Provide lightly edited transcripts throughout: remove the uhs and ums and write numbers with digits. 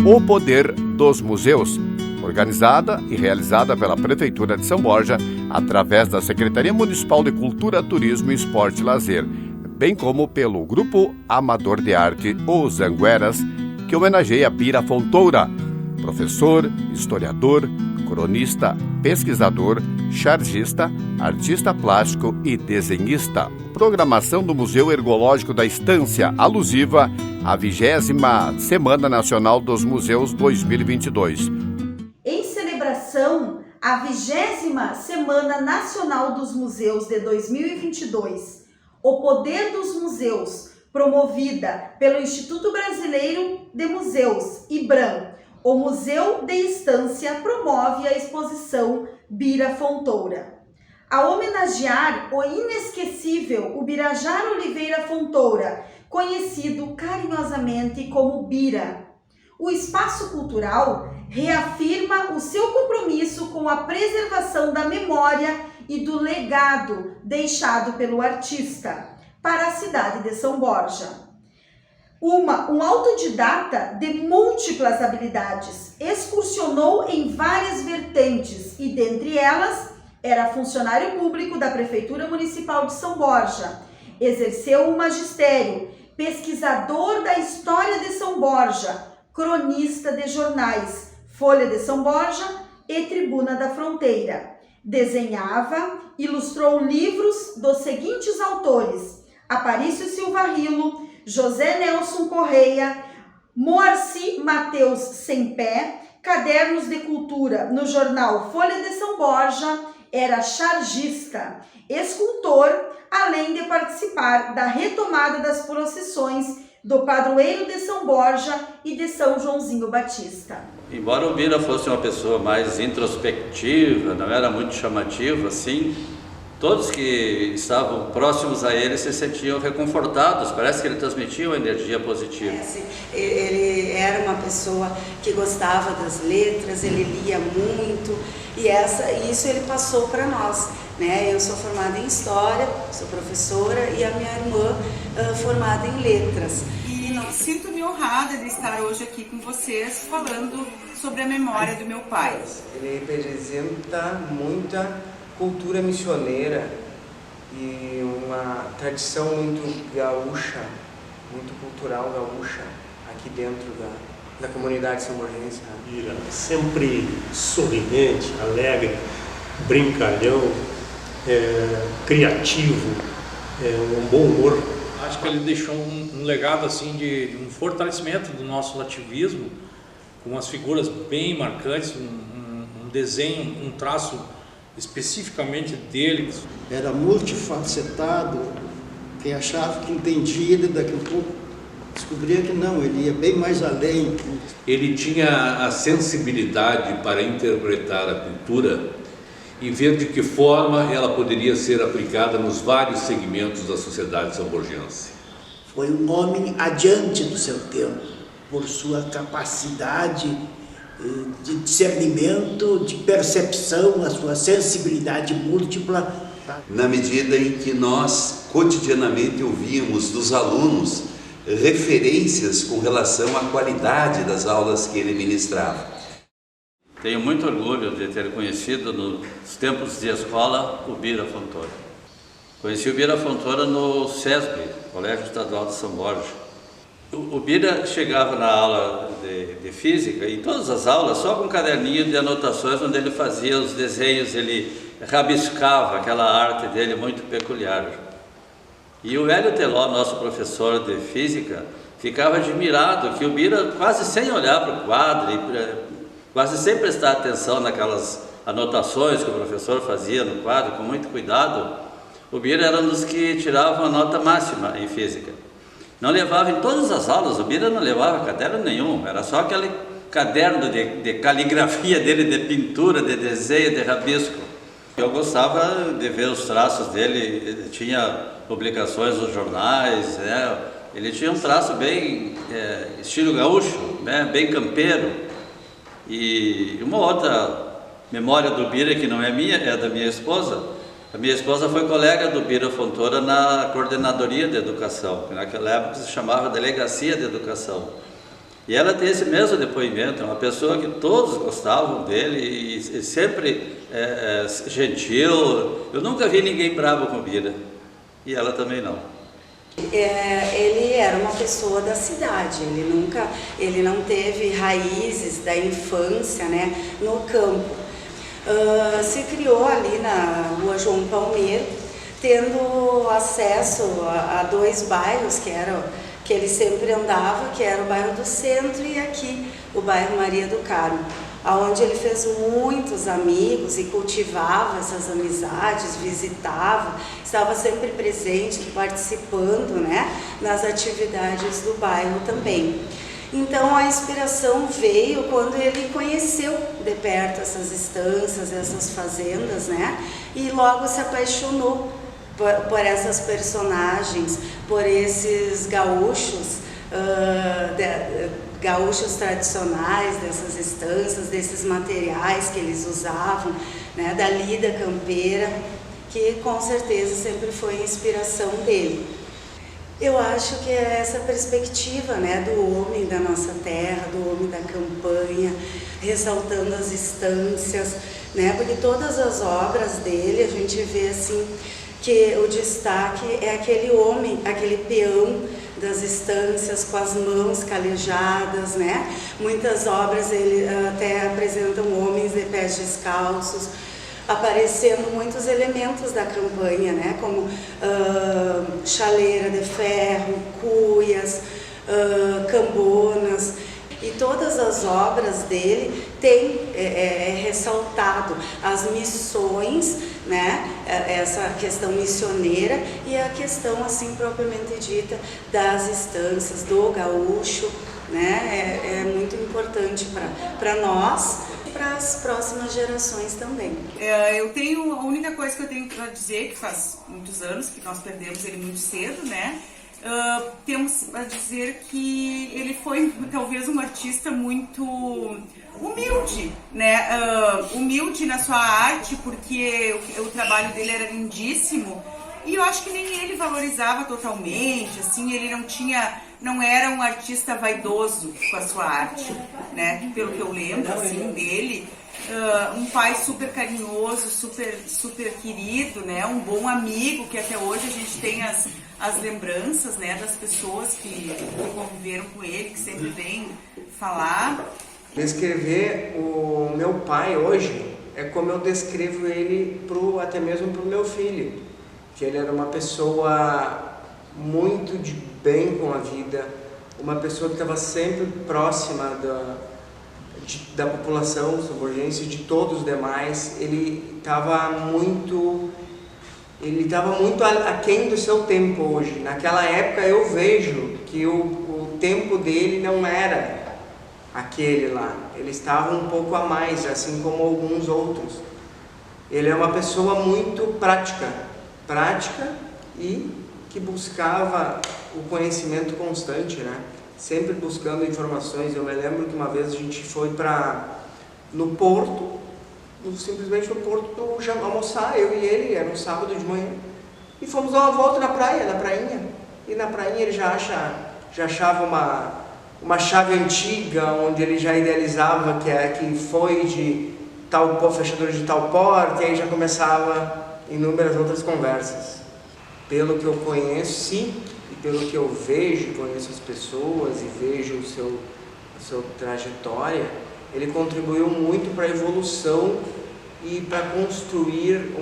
O Poder dos Museus, organizada e realizada pela Prefeitura de São Borja através da Secretaria Municipal de Cultura, Turismo, Esporte e Lazer, bem como pelo Grupo Amador de Arte Os Angueras, que homenageia Bira Fontoura, professor, historiador, cronista, pesquisador, chargista, artista plástico e desenhista. Programação do Museu Ergológico da Estância, alusiva à 20ª Semana Nacional dos Museus 2022. Em celebração à 20ª Semana Nacional dos Museus de 2022, O Poder dos Museus, promovida pelo Instituto Brasileiro de Museus, IBRAM, o Museu de Estância promove a exposição Bira Fontoura. A homenagear o inesquecível Ubirajara Oliveira Fontoura, conhecido carinhosamente como Bira, o espaço cultural reafirma o seu compromisso com a preservação da memória e do legado deixado pelo artista para a cidade de São Borja. Um autodidata de múltiplas habilidades, excursionou em várias vertentes e, dentre elas, era funcionário público da Prefeitura Municipal de São Borja, exerceu o magistério, pesquisador da história de São Borja, cronista de jornais, Folha de São Borja e Tribuna da Fronteira. Desenhava, ilustrou livros dos seguintes autores: Aparício Silva Rilo, José Nelson Correia, Moacir Mateus Sempé, cadernos de cultura no jornal Folha de São Borja, era chargista, escultor, além de participar da retomada das procissões do padroeiro de São Borja e de São Joãozinho Batista. Embora o Bira fosse uma pessoa mais introspectiva, não era muito chamativo assim, todos que estavam próximos a ele se sentiam reconfortados, parece que ele transmitia uma energia positiva. Ele era uma pessoa que gostava das letras, ele lia muito e isso ele passou para nós, né? Eu sou formada em História, sou professora e a minha irmã formada em Letras. E sinto-me honrada de estar hoje aqui com vocês falando sobre a memória do meu pai. Ele representa muita cultura missioneira e uma tradição muito gaúcha, muito cultural gaúcha aqui dentro da comunidade são-borgense. Bira, sempre sorridente, alegre, brincalhão, criativo, um bom humor. Acho que ele deixou um legado assim de um fortalecimento do nosso ativismo, com umas figuras bem marcantes, um desenho, um traço especificamente dele. Era multifacetado, quem achava que entendia ele daqui a pouco descobria que não, ele ia bem mais além. Ele tinha a sensibilidade para interpretar a pintura e ver de que forma ela poderia ser aplicada nos vários segmentos da sociedade são-borgense. Foi um homem adiante do seu tempo, por sua capacidade de discernimento, de percepção, a sua sensibilidade múltipla. Na medida em que nós cotidianamente ouvíamos dos alunos referências com relação à qualidade das aulas que ele ministrava. Tenho muito orgulho de ter conhecido nos tempos de escola o Bira Fontoura. Conheci o Bira Fontoura no SESB, Colégio Estadual de São Borja. O Bira chegava na aula de física, e todas as aulas, só com um caderninho de anotações onde ele fazia os desenhos, ele rabiscava aquela arte dele muito peculiar. E o Hélio Teló, nosso professor de física, ficava admirado que o Bira, quase sem olhar para o quadro, quase sem prestar atenção naquelas anotações que o professor fazia no quadro, com muito cuidado, o Bira era um dos que tiravam a nota máxima em física. Não levava em todas as aulas, o Bira não levava caderno nenhum, era só aquele caderno de caligrafia dele, de pintura, de desenho, de rabisco. Eu gostava de ver os traços dele, ele tinha publicações nos jornais, né? Ele tinha um traço bem estilo gaúcho, né? Bem campeiro. E uma outra memória do Bira, que não é minha, é da minha esposa. A minha esposa foi colega do Bira Fontoura na Coordenadoria de Educação, que naquela época se chamava Delegacia de Educação. E ela tem esse mesmo depoimento, é uma pessoa que todos gostavam dele e sempre gentil. Eu nunca vi ninguém bravo com o Bira, e ela também não. Ele era uma pessoa da cidade, ele não teve raízes da infância, né, no campo. Se criou ali na rua João Palmeiro, tendo acesso a 2 bairros que ele sempre andava, que era o bairro do Centro e aqui o bairro Maria do Carmo, onde ele fez muitos amigos e cultivava essas amizades, visitava, estava sempre presente, participando, né, nas atividades do bairro também. Então a inspiração veio quando ele conheceu de perto essas estâncias, essas fazendas, né, e logo se apaixonou por essas personagens, por esses gaúchos, gaúchos tradicionais dessas estâncias, desses materiais que eles usavam, né, da lida campeira, que com certeza sempre foi a inspiração dele. Eu acho que é essa perspectiva, né, do homem da nossa terra, do homem da campanha, ressaltando as estâncias, né, porque todas as obras dele a gente vê assim que o destaque é aquele homem, aquele peão das estâncias com as mãos calejadas, né? Muitas obras ele até apresentam homens de pés descalços, aparecendo muitos elementos da campanha, né? Como chaleira de ferro, cuias, cambonas. E todas as obras dele têm ressaltado as missões, né? Essa questão missioneira e a questão assim propriamente dita das estâncias, do gaúcho, né? É muito importante para nós e para as próximas gerações também. A única coisa que eu tenho para dizer, que faz muitos anos que nós perdemos ele muito cedo, né? Temos a dizer que ele foi talvez um artista muito humilde, né? Humilde na sua arte, porque o trabalho dele era lindíssimo e eu acho que nem ele valorizava totalmente, assim, ele não era um artista vaidoso com a sua arte, né? Pelo que eu lembro, assim, dele. Um pai super carinhoso, super querido, né? Um bom amigo, que até hoje a gente tem as lembranças, né, das pessoas que conviveram com ele, que sempre vêm falar. Descrever o meu pai hoje é como eu descrevo ele até mesmo para o meu filho, que ele era uma pessoa muito de bem com a vida, uma pessoa que estava sempre próxima da população samborgense e de todos os demais. Ele estava muito aquém do seu tempo hoje. Naquela época eu vejo que o tempo dele não era aquele lá, ele estava um pouco a mais, assim como alguns outros. Ele é uma pessoa muito prática e que buscava o conhecimento constante, né? Sempre buscando informações. Eu me lembro que uma vez a gente foi no Porto, simplesmente no Porto almoçar, eu e ele, era um sábado de manhã, e fomos dar uma volta na prainha, e na prainha ele já achava uma chave antiga, onde ele já idealizava que foi de tal fechadura de tal porta, e aí já começava inúmeras outras conversas. Pelo que eu conheço, sim, e pelo que eu vejo, conheço as pessoas e vejo a sua trajetória, ele contribuiu muito para a evolução e para construir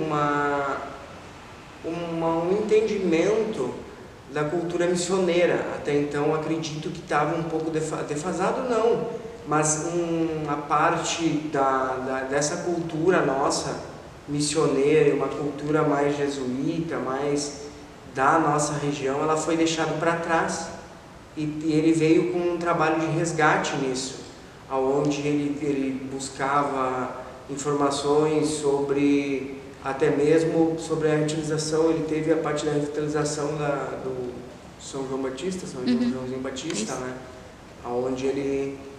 um entendimento da cultura missioneira. Até então acredito que estava um pouco defasado, não, mas a parte dessa cultura nossa missioneira, uma cultura mais jesuíta, mais da nossa região, ela foi deixada para trás, e ele veio com um trabalho de resgate nisso, onde ele buscava informações até mesmo sobre a revitalização. Ele teve a parte da revitalização do São João Batista, Joãozinho Batista, né? Onde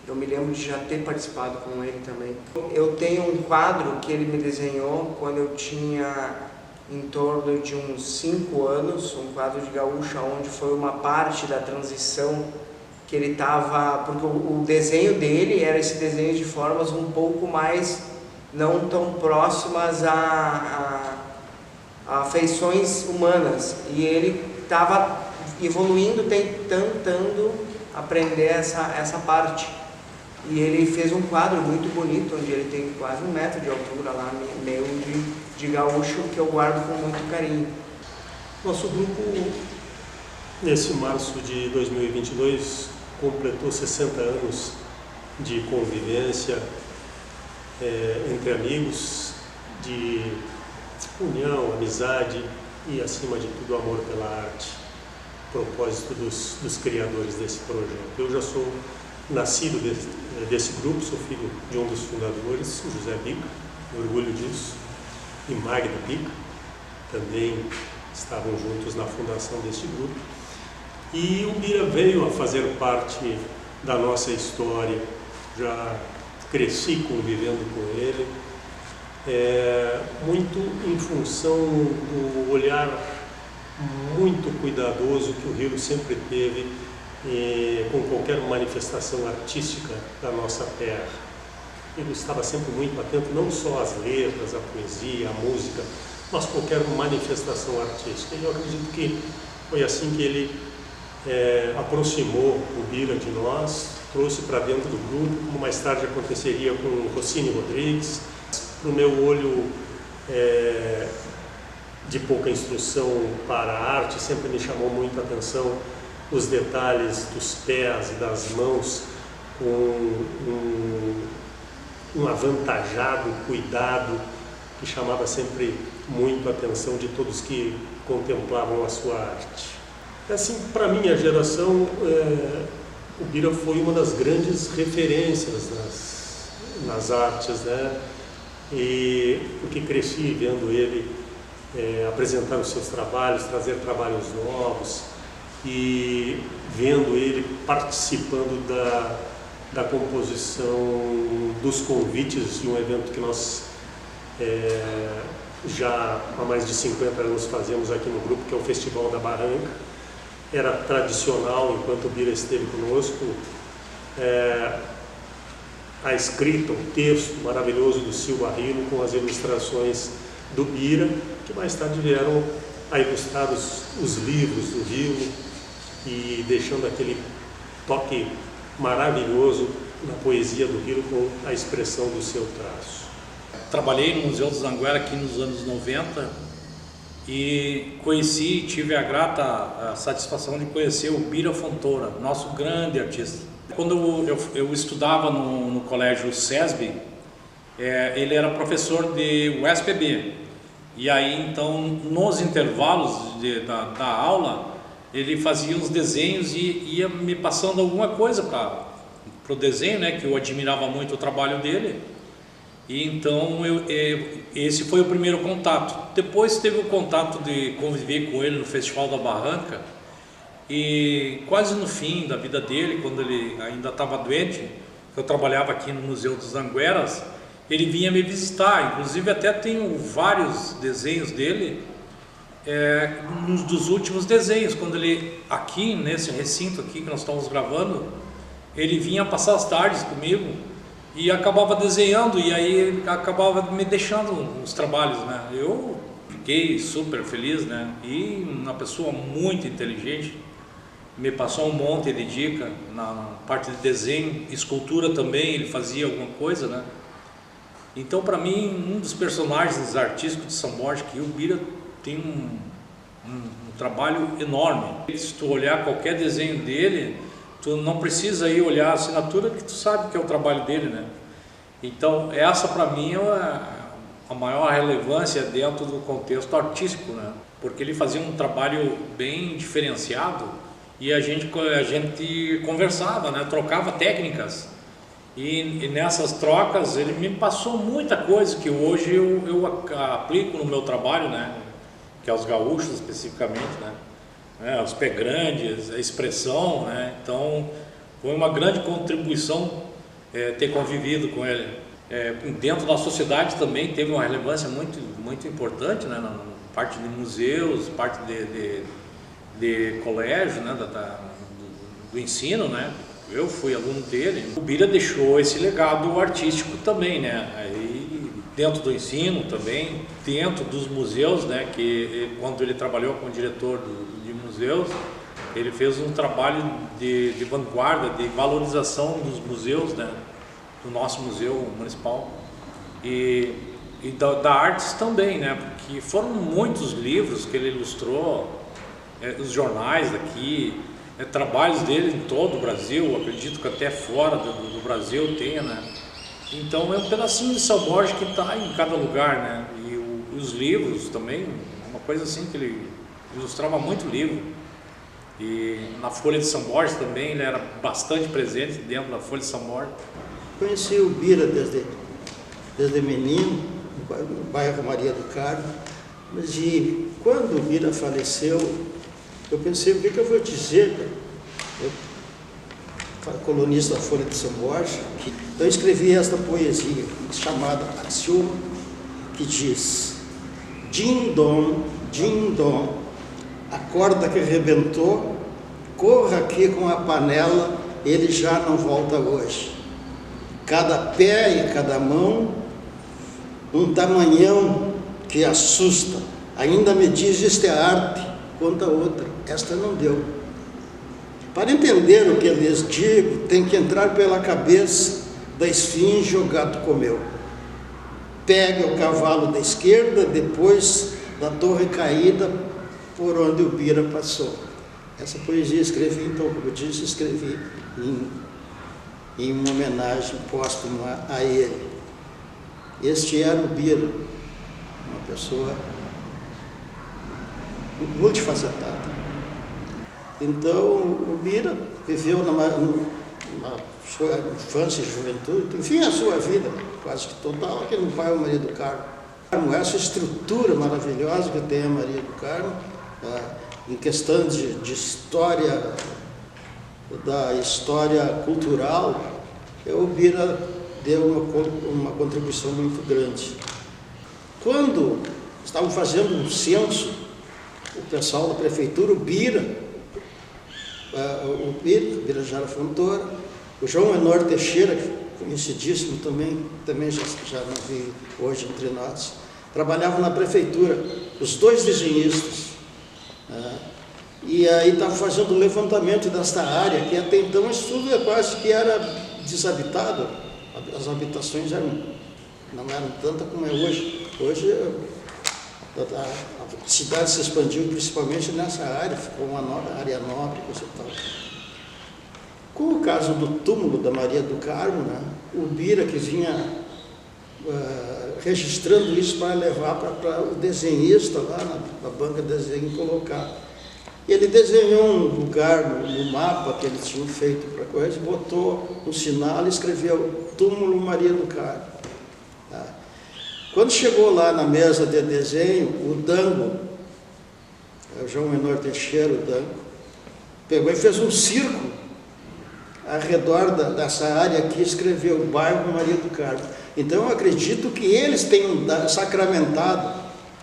eu me lembro de já ter participado com ele também. Eu tenho um quadro que ele me desenhou quando eu tinha em torno de uns 5 anos, um quadro de gaúcha, onde foi uma parte da transição que ele estava, porque o desenho dele era esse desenho de formas um pouco mais não tão próximas a feições humanas, e ele estava evoluindo, tentando aprender essa parte. E ele fez um quadro muito bonito, onde ele tem quase 1 metro de altura lá, meio de gaúcho, que eu guardo com muito carinho. Nosso grupo, nesse março de 2022, completou 60 anos de convivência entre amigos, de união, amizade e, acima de tudo, amor pela arte, propósito dos criadores desse projeto. Eu já sou nascido desse grupo, sou filho de um dos fundadores, o José Bica, orgulho disso, e Magda Bica, também estavam juntos na fundação deste grupo. E o Bira veio a fazer parte da nossa história, já cresci convivendo com ele, muito em função do olhar muito cuidadoso que o Rio sempre teve com qualquer manifestação artística da nossa terra. Ele estava sempre muito atento, não só às letras, à poesia, à música, mas qualquer manifestação artística. E eu acredito que foi assim que ele aproximou o Bira de nós, trouxe para dentro do grupo, como mais tarde aconteceria com o Rossini Rodrigues. Para o meu olho de pouca instrução para a arte, sempre me chamou muito a atenção os detalhes dos pés e das mãos, com um avantajado cuidado que chamava sempre muito a atenção de todos que contemplavam a sua arte. Assim, para a minha geração, o Bira foi uma das grandes referências nas artes, né? Porque cresci vendo ele apresentar os seus trabalhos, trazer trabalhos novos, e vendo ele participando da composição dos convites de um evento que nós já há mais de 50 anos fazemos aqui no grupo, que é o Festival da Barranca. Era tradicional, enquanto o Bira esteve conosco, a escrita, o texto maravilhoso do Silva Rilo, com as ilustrações do Bira, que mais tarde vieram a ilustrar os livros do Rilo, e deixando aquele toque maravilhoso na poesia do Rilo com a expressão do seu traço. Trabalhei no Museu dos Anguera aqui nos anos 90 e tive a grata satisfação de conhecer o Bira Fontoura, nosso grande artista. Quando eu estudava no colégio SESB, ele era professor de USPB, e aí então nos intervalos da aula ele fazia uns desenhos e ia me passando alguma coisa para o desenho, né, que eu admirava muito o trabalho dele. E então esse foi o primeiro contato. Depois teve o contato de conviver com ele no Festival da Barranca, e quase no fim da vida dele, quando ele ainda estava doente, eu trabalhava aqui no Museu dos Angueras, ele vinha me visitar. Inclusive até tenho vários desenhos dele, dos últimos desenhos, quando ele, aqui nesse recinto aqui que nós estamos gravando, ele vinha passar as tardes comigo e acabava desenhando, e aí ele acabava me deixando os trabalhos, né? Eu fiquei super feliz, né? E uma pessoa muito inteligente, me passou um monte de dica na parte de desenho, escultura também, ele fazia alguma coisa, né? Então, para mim, um dos personagens artísticos de São Borja, que o Bira tem um trabalho enorme. Se tu olhar qualquer desenho dele, tu não precisa ir olhar a assinatura, que tu sabe que é o trabalho dele, né? Então, essa para mim é a maior relevância dentro do contexto artístico, né? Porque ele fazia um trabalho bem diferenciado e a gente conversava, né? Trocava técnicas. E nessas trocas ele me passou muita coisa que hoje eu aplico no meu trabalho, né? Que é os gaúchos especificamente, né? Os pé grandes, a expressão, né? Então foi uma grande contribuição ter convivido com ele. Dentro da sociedade também teve uma relevância muito, muito importante, né? Na parte de museus, parte de colégio, né? do ensino, né? Eu fui aluno dele. O Bira deixou esse legado artístico também, né? Aí, dentro do ensino também, dentro dos museus, né? Que quando ele trabalhou como diretor de museus, ele fez um trabalho de vanguarda, de valorização dos museus, né? Do nosso museu municipal e da artes também, né? Porque foram muitos livros que ele ilustrou, os jornais daqui, trabalhos dele em todo o Brasil, acredito que até fora do Brasil tenha, né? Então é um pedacinho de São Borja que está em cada lugar, né? E os livros também, uma coisa assim que ele ilustrava muito livro. E na Folha de São Borja também, ele era bastante presente dentro da Folha de São Borja. Conheci o Bira desde menino, no bairro Maria do Carmo, mas quando o Bira faleceu, eu pensei, o que eu vou dizer? Eu, colunista da Folha de São Borja, então eu escrevi esta poesia chamada Axioma, que diz: Din dom, a corda que arrebentou, corra aqui com a panela, ele já não volta hoje. Cada pé e cada mão, um tamanhão que assusta, ainda me diz isto é arte, quanto a outra, esta não deu. Para entender o que eu lhes digo, tem que entrar pela cabeça da esfinge o gato comeu. Pega o cavalo da esquerda, depois da torre caída, por onde o Bira passou. Essa poesia escrevi, então, como eu disse, escrevi em uma homenagem póstuma a ele. Este era o Bira, uma pessoa multifacetada. Então, o Bira viveu na sua infância e juventude, enfim, a sua vida quase que total, aqui no bairro Maria do Carmo. Essa estrutura maravilhosa que tem a Maria do Carmo, em questão de história, da história cultural, o Bira deu uma contribuição muito grande. Quando estavam fazendo um censo, o pessoal da prefeitura, o Bira Jara Fontoura, o João Menor Teixeira, conhecidíssimo também já não vi hoje entre nós, trabalhavam na prefeitura, os dois desenhistas, e aí estavam fazendo o levantamento desta área, que até então isso tudo quase que era desabitado, as habitações não eram tantas como é hoje. Hoje a cidade se expandiu principalmente nessa área, ficou uma área nobre, coisa e tal. Com o caso do túmulo da Maria do Carmo, né, o Bira que vinha registrando isso para levar para o desenhista lá na banca de desenho colocar. Ele desenhou um lugar no mapa que eles tinham feito para coisa, botou um sinal e escreveu túmulo Maria do Carmo. Quando chegou lá na mesa de desenho, o Dango, o João Menor Teixeira, o Dango, pegou e fez um círculo ao redor dessa área aqui e escreveu o bairro Maria do Carmo. Então, eu acredito que eles tenham sacramentado.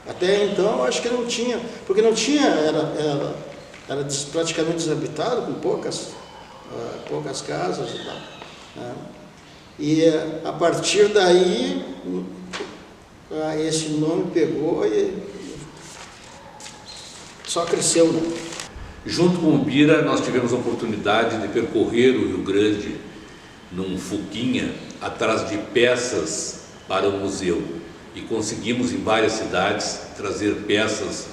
Até então, acho que não tinha, porque não tinha, era praticamente desabitado, com poucas casas e tal. E a partir daí, esse nome pegou e só cresceu, né? Junto com o Bira, nós tivemos a oportunidade de percorrer o Rio Grande num Fuquinha, atrás de peças para o museu. E conseguimos em várias cidades trazer peças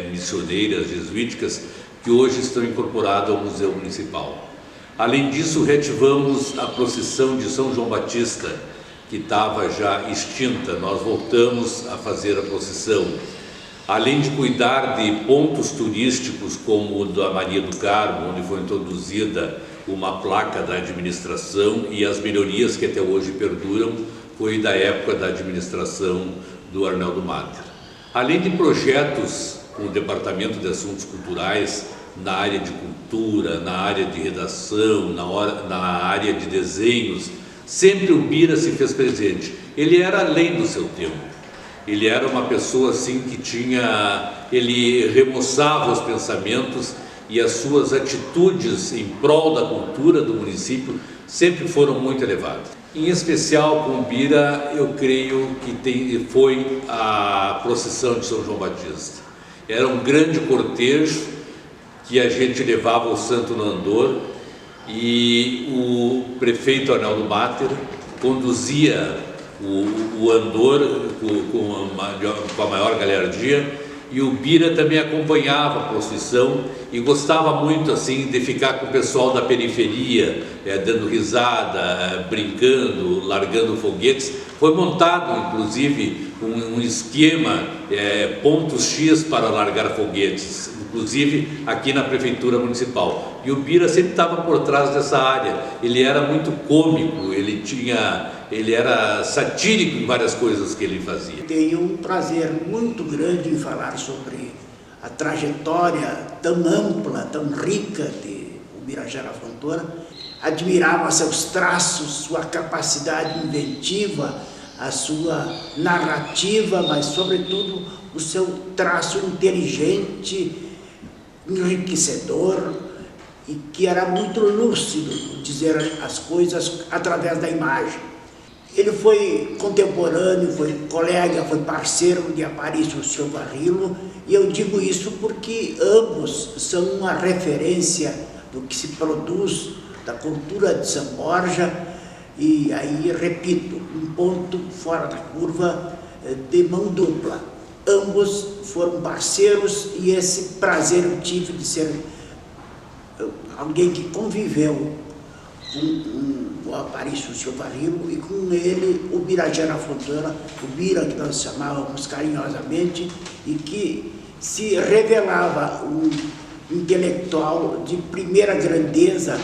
missioneiras, jesuíticas, que hoje estão incorporadas ao Museu Municipal. Além disso, reativamos a procissão de São João Batista, que estava já extinta. Nós voltamos a fazer a procissão. Além de cuidar de pontos turísticos como o da Maria do Carmo, onde foi introduzida uma placa da administração e as melhorias que até hoje perduram, foi da época da administração do Arnaldo Matter. Além de projetos com o Departamento de Assuntos Culturais, na área de cultura, na área de redação, na área de desenhos, sempre o Bira se fez presente. Ele era além do seu tempo. Ele era uma pessoa assim que ele remoçava os pensamentos e as suas atitudes em prol da cultura do município sempre foram muito elevadas. Em especial com o Bira, eu creio que foi a procissão de São João Batista. Era um grande cortejo que a gente levava o santo no andor, e o prefeito Arnaldo Matter conduzia o andor com a maior galhardia, e o Bira também acompanhava a procissão e gostava muito assim de ficar com o pessoal da periferia, dando risada, brincando, largando foguetes. Foi montado inclusive um esquema, pontos X para largar foguetes, inclusive aqui na Prefeitura Municipal. E o Bira sempre estava por trás dessa área. Ele era muito cômico, ele era satírico em várias coisas que ele fazia. Tenho um prazer muito grande em falar sobre a trajetória tão ampla, tão rica de Ubirajara Fontoura. Admirava seus traços, sua capacidade inventiva, a sua narrativa, mas sobretudo o seu traço inteligente, enriquecedor, e que era muito lúcido dizer as coisas através da imagem. Ele foi contemporâneo, foi colega, foi parceiro de Aparício Silva Rilo, e eu digo isso porque ambos são uma referência do que se produz da cultura de São Borja, e aí, repito, um ponto fora da curva de mão dupla. Ambos foram parceiros, e esse prazer eu tive de ser alguém que conviveu com o Aparício Silva Rilo, e com ele o Ubirajara Fontoura, o Bira, que nós chamávamos carinhosamente, e que se revelava um intelectual de primeira grandeza,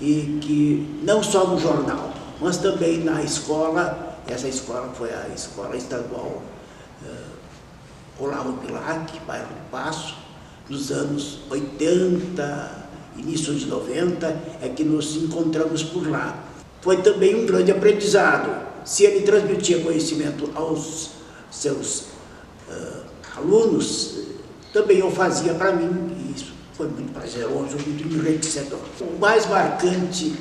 e que não só no jornal, mas também na escola. Essa escola foi a Escola Estadual Olavo Bilac, bairro do Passo, nos anos 80, início de 90, é que nos encontramos por lá. Foi também um grande aprendizado. Se ele transmitia conhecimento aos seus alunos, também eu fazia para mim, e isso foi muito prazeroso, muito enriquecedor. O mais marcante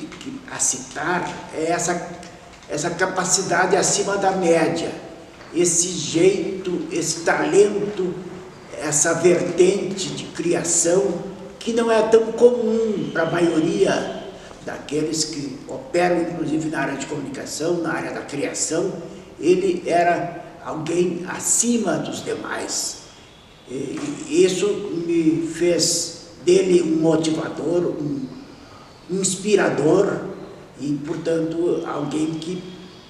a citar é essa capacidade acima da média, esse jeito, esse talento, essa vertente de criação que não é tão comum para a maioria daqueles que operam, inclusive na área de comunicação, na área da criação. Ele era alguém acima dos demais. E isso me fez dele um motivador, um inspirador, e, portanto, alguém que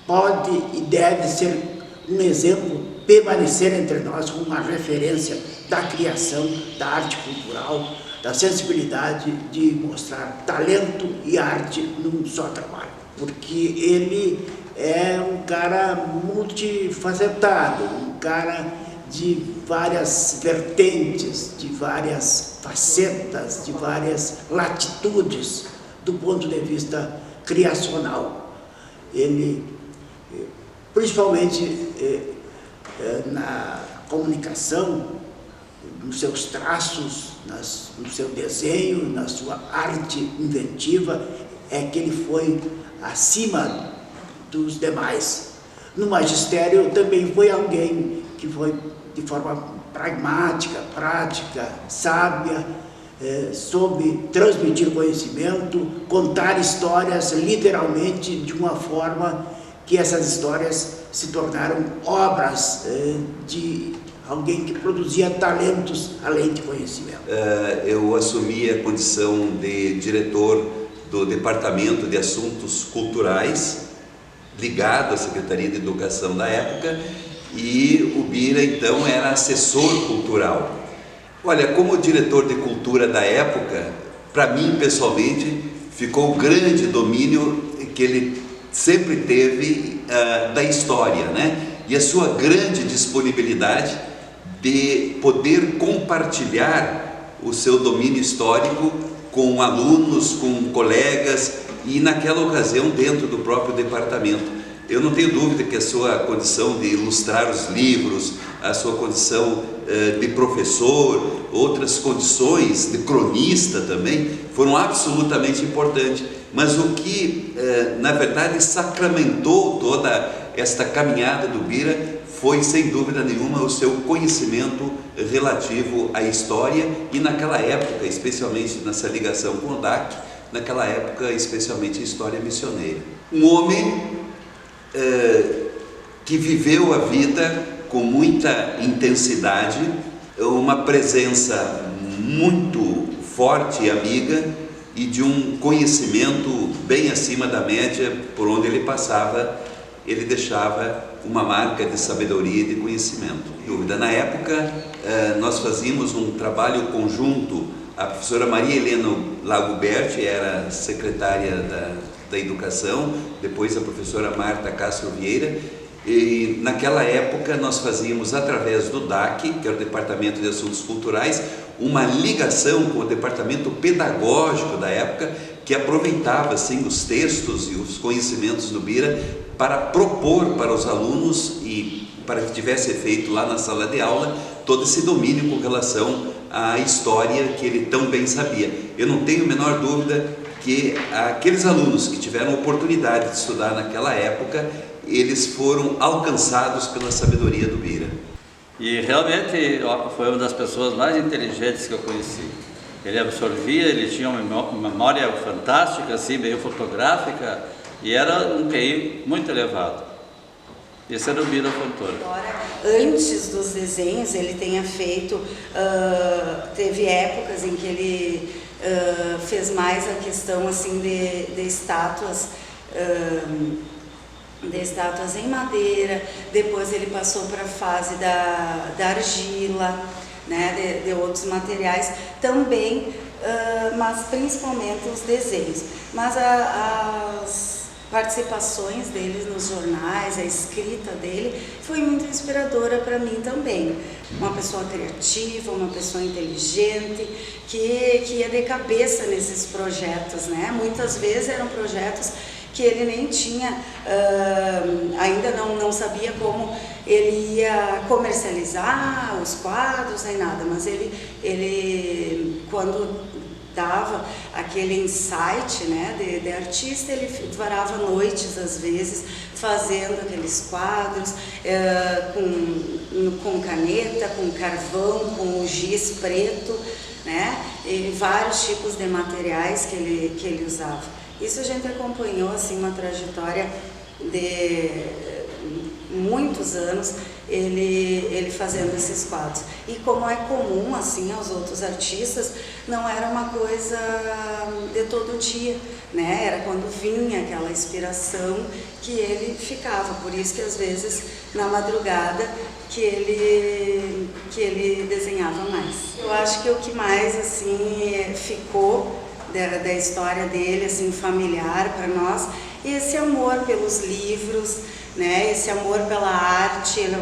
pode e deve ser um exemplo, permanecer entre nós como uma referência da criação, da arte cultural, da sensibilidade de mostrar talento e arte num só trabalho. Porque ele é um cara multifacetado, um cara de várias vertentes, de várias facetas, de várias latitudes do ponto de vista criacional. Ele, principalmente na comunicação, nos seus traços, no seu desenho, na sua arte inventiva, é que ele foi acima dos demais. No magistério também foi alguém que foi de forma pragmática, prática, sábia, soube transmitir conhecimento, contar histórias literalmente de uma forma que essas histórias se tornaram obras de alguém que produzia talentos além de conhecimento. Eu assumi a condição de diretor do Departamento de Assuntos Culturais, ligado à Secretaria de Educação da época, e o Bira então era assessor cultural. Olha, como diretor de cultura da época, para mim pessoalmente, ficou o grande domínio que ele sempre teve da história, né? E a sua grande disponibilidade de poder compartilhar o seu domínio histórico com alunos, com colegas, e naquela ocasião dentro do próprio departamento. Eu não tenho dúvida que a sua condição de ilustrar os livros, a sua condição de professor, outras condições de cronista também, foram absolutamente importantes. Mas o que, na verdade, sacramentou toda esta caminhada do Bira foi, sem dúvida nenhuma, o seu conhecimento relativo à história e, naquela época, especialmente nessa ligação com o DAC, naquela época, especialmente a história missioneira. Um homem que viveu a vida com muita intensidade, uma presença muito forte e amiga e de um conhecimento bem acima da média. Por onde ele passava, ele deixava uma marca de sabedoria e de conhecimento. Sem dúvida, na época, nós fazíamos um trabalho conjunto. A professora Maria Helena Lagoberti era secretária da Educação, depois a professora Marta Castro Vieira, e naquela época nós fazíamos, através do DAC, que era o Departamento de Assuntos Culturais, uma ligação com o departamento pedagógico da época, que aproveitava assim os textos e os conhecimentos do Bira para propor para os alunos e para que tivesse efeito lá na sala de aula todo esse domínio com relação à história que ele tão bem sabia. Eu não tenho a menor dúvida que aqueles alunos que tiveram oportunidade de estudar naquela época, eles foram alcançados pela sabedoria do Bira. E realmente foi uma das pessoas mais inteligentes que eu conheci. Ele absorvia, ele tinha uma memória fantástica, assim, meio fotográfica, e era um QI muito elevado. Esse era o Bira Fontoura. Antes dos desenhos, ele tenha feito, teve épocas em que ele fez mais a questão assim de estátuas, em madeira. Depois ele passou para a fase da argila, né, de outros materiais também, mas principalmente os desenhos. Mas as participações dele nos jornais, a escrita dele foi muito inspiradora para mim também. Uma pessoa criativa, uma pessoa inteligente, que ia de cabeça nesses projetos, né? Muitas vezes eram projetos que ele nem tinha, ainda não sabia como ele ia comercializar os quadros nem nada, mas ele quando dava aquele insight, né, de artista, ele varava noites às vezes fazendo aqueles quadros com caneta, com carvão, com giz preto, né, e vários tipos de materiais que ele usava. Isso a gente acompanhou assim uma trajetória de muitos anos, ele fazendo esses quadros. E como é comum assim aos outros artistas, não era uma coisa de todo dia, né? Era quando vinha aquela inspiração que ele ficava. Por isso que às vezes na madrugada que ele desenhava mais. Eu acho que o que mais assim ficou da história dele, assim, familiar para nós, esse amor pelos livros, né? Esse amor pela arte. Ele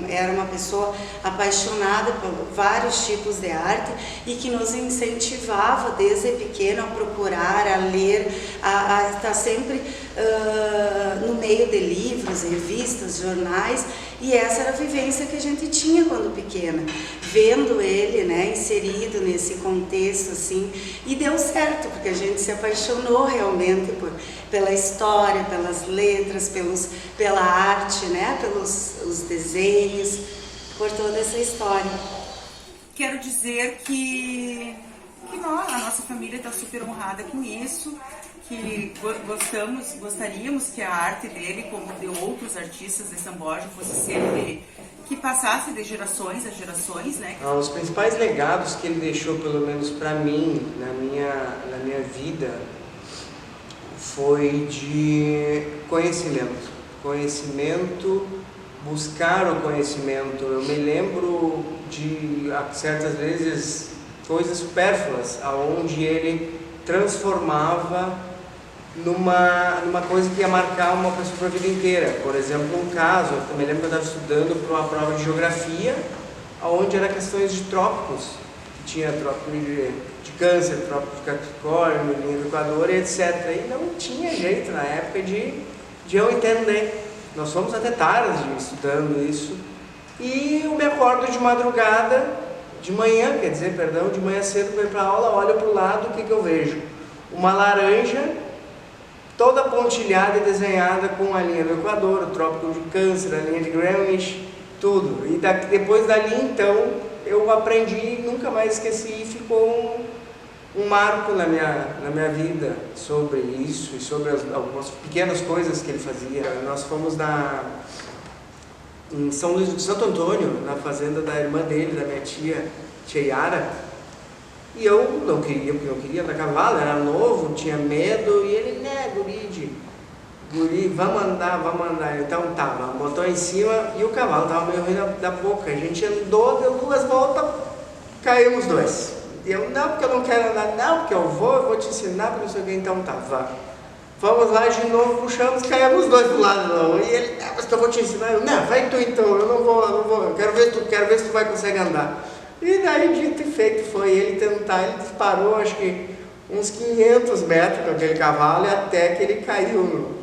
era uma pessoa apaixonada por vários tipos de arte e que nos incentivava desde pequeno a procurar, a ler, a estar sempre no meio de livros, revistas, jornais. E essa era a vivência que a gente tinha quando pequena, vendo ele, né, inserido nesse contexto assim, e deu certo, porque a gente se apaixonou realmente pela história, pelas letras, pela arte, né, pelos os desenhos, por toda essa história. Quero dizer que a nossa família está super honrada com isso, que gostaríamos que a arte dele, como de outros artistas de São Borja, fosse sempre que passasse de gerações a gerações, né? Os principais legados que ele deixou, pelo menos para mim, na minha vida, foi de conhecimento, buscar o conhecimento. Eu me lembro de certas vezes coisas supérfluas, aonde ele transformava numa coisa que ia marcar uma pessoa para a vida inteira. Por exemplo, um caso, eu me lembro que eu estava estudando para uma prova de geografia, onde era questões de trópicos, que tinha trópico de Câncer, trópico de Capricórnio, linha do Equador, etc. E não tinha jeito na época de eu entender. Nós fomos até tarde estudando isso. E eu me acordo de madrugada, de manhã cedo, vou para a aula, olho para o lado, o que eu vejo? Uma laranja toda pontilhada e desenhada com a linha do Equador, o Trópico de Câncer, a linha de Greenwich, tudo. E depois dali, então, eu aprendi e nunca mais esqueci, e ficou um marco na minha vida sobre isso e sobre algumas pequenas coisas que ele fazia. Nós fomos em São Luís do Santo Antônio, na fazenda da irmã dele, da minha tia Yara, e eu não queria, porque não queria andar a cavalo, era novo, tinha medo, e ele, né, guri, vamos andar, então tá, botou em cima, e o cavalo tava meio ruim da boca, a gente andou, deu 2 voltas, caímos 2. E eu, não, porque eu não quero andar, não, porque eu vou te ensinar, porque não sei o que, então tá, vá. Vamos lá de novo, puxamos, caímos 2 pro lado não. E ele, mas que eu vou te ensinar, eu, não, vai tu então, eu não vou, eu quero ver se tu vai conseguir andar. E daí, dito e feito, foi ele tentar, ele disparou, acho que uns 500 metros com aquele cavalo, e até que ele caiu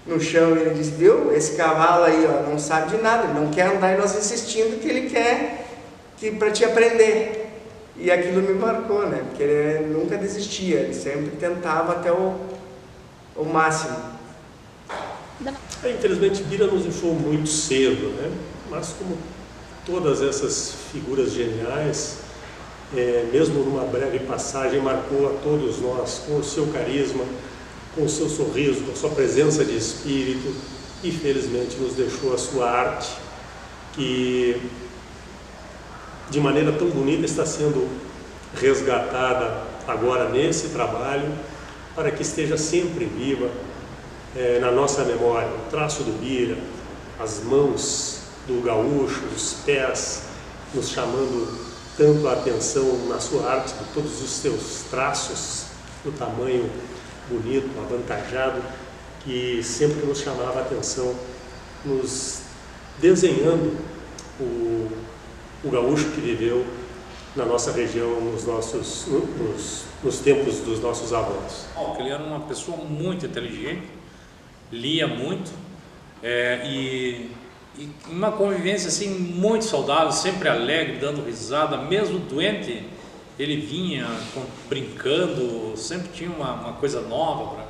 no chão. Ele disse, viu, esse cavalo aí, ó, não sabe de nada, ele não quer andar, e nós insistindo que ele quer para te aprender. E aquilo me marcou, né, porque ele nunca desistia, ele sempre tentava até o máximo. Infelizmente, Bira nos deixou muito cedo, né, mas como todas essas figuras geniais, mesmo numa breve passagem, marcou a todos nós com o seu carisma, com o seu sorriso, com a sua presença de espírito, e felizmente nos deixou a sua arte, que de maneira tão bonita está sendo resgatada agora nesse trabalho, para que esteja sempre viva na nossa memória. O traço do Bira, as mãos do gaúcho, os pés, nos chamando tanto a atenção na sua arte, por todos os seus traços, o tamanho bonito, avantajado, que sempre nos chamava a atenção, nos desenhando o gaúcho que viveu na nossa região, nos tempos dos nossos avós. Ele era uma pessoa muito inteligente, lia muito, e uma convivência assim muito saudável, sempre alegre, dando risada, mesmo doente, ele vinha brincando, sempre tinha uma coisa nova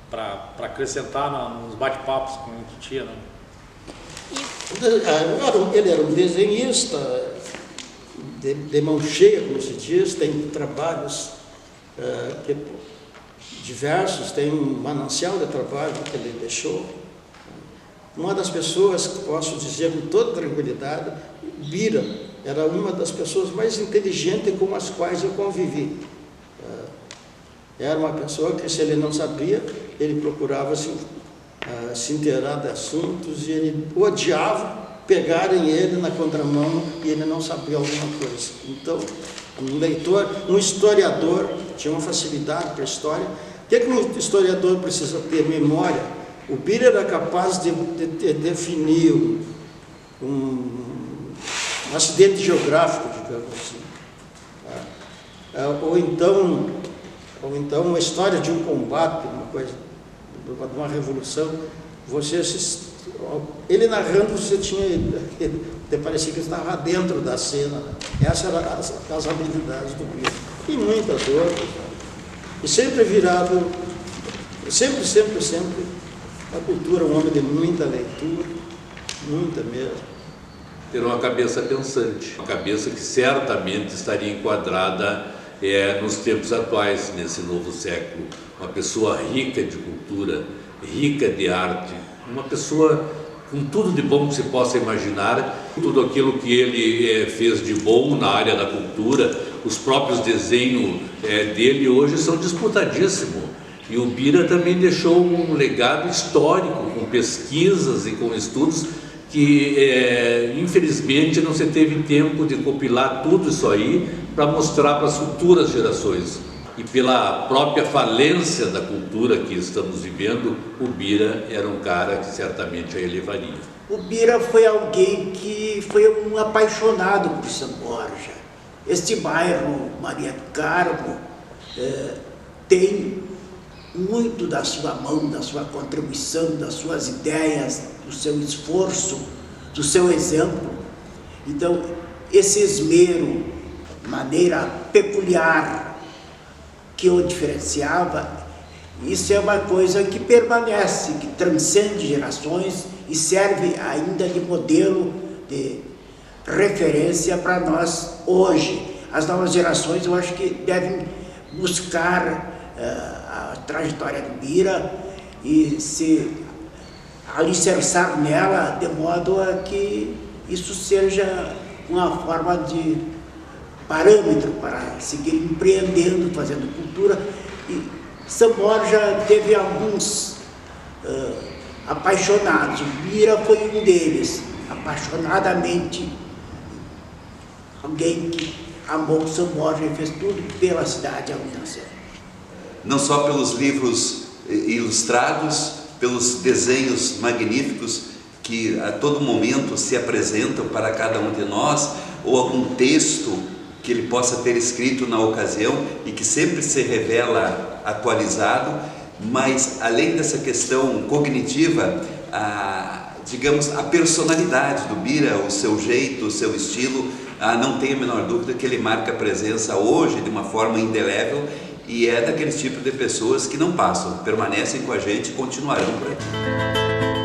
para acrescentar nos bate-papos que a gente tinha, né? Ele era um desenhista de mão cheia, como se diz, tem trabalhos diversos, tem um manancial de trabalho que ele deixou. Uma das pessoas que posso dizer com toda tranquilidade, Bira era uma das pessoas mais inteligentes com as quais eu convivi. Era uma pessoa que, se ele não sabia, ele procurava se inteirar de assuntos, e ele odiava pegarem ele na contramão e ele não sabia alguma coisa. Então, um leitor, um historiador, tinha uma facilidade para a história. O que um historiador precisa ter? Memória. O Bira era capaz de definir um acidente geográfico, digamos assim. Ou então uma história de um combate, de uma revolução. Ele narrando, você parecia que estava dentro da cena. Essas eram as habilidades do Bira. E muitas outras. E sempre virado, sempre, a cultura, um homem de muita leitura, muita mesmo. Ter uma cabeça pensante, uma cabeça que certamente estaria enquadrada nos tempos atuais, nesse novo século. Uma pessoa rica de cultura, rica de arte, uma pessoa com tudo de bom que se possa imaginar, tudo aquilo que ele fez de bom na área da cultura. Os próprios desenhos dele hoje são disputadíssimos. E o Bira também deixou um legado histórico, com pesquisas e com estudos que, infelizmente, não se teve tempo de compilar tudo isso aí para mostrar para as futuras gerações. E pela própria falência da cultura que estamos vivendo, o Bira era um cara que certamente a elevaria. O Bira foi alguém que foi um apaixonado por São Borja. Este bairro, Maria do Carmo, tem muito da sua mão, da sua contribuição, das suas ideias, do seu esforço, do seu exemplo. Então, esse esmero, maneira peculiar que o diferenciava, isso é uma coisa que permanece, que transcende gerações e serve ainda de modelo, de referência para nós hoje. As novas gerações, eu acho que devem buscar a trajetória do Bira e se alicerçar nela de modo a que isso seja uma forma de parâmetro para seguir empreendendo, fazendo cultura. E São Borja teve alguns apaixonados, o Bira foi um deles, apaixonadamente, alguém que amou São Borja e fez tudo pela cidade alvinense. Não só pelos livros ilustrados, pelos desenhos magníficos que a todo momento se apresentam para cada um de nós, ou algum texto que ele possa ter escrito na ocasião e que sempre se revela atualizado, mas além dessa questão cognitiva, digamos, a personalidade do Bira, o seu jeito, o seu estilo, não tenho a menor dúvida que ele marca presença hoje de uma forma indelével e é daquele tipo de pessoas que não passam, permanecem com a gente e continuarão por aqui.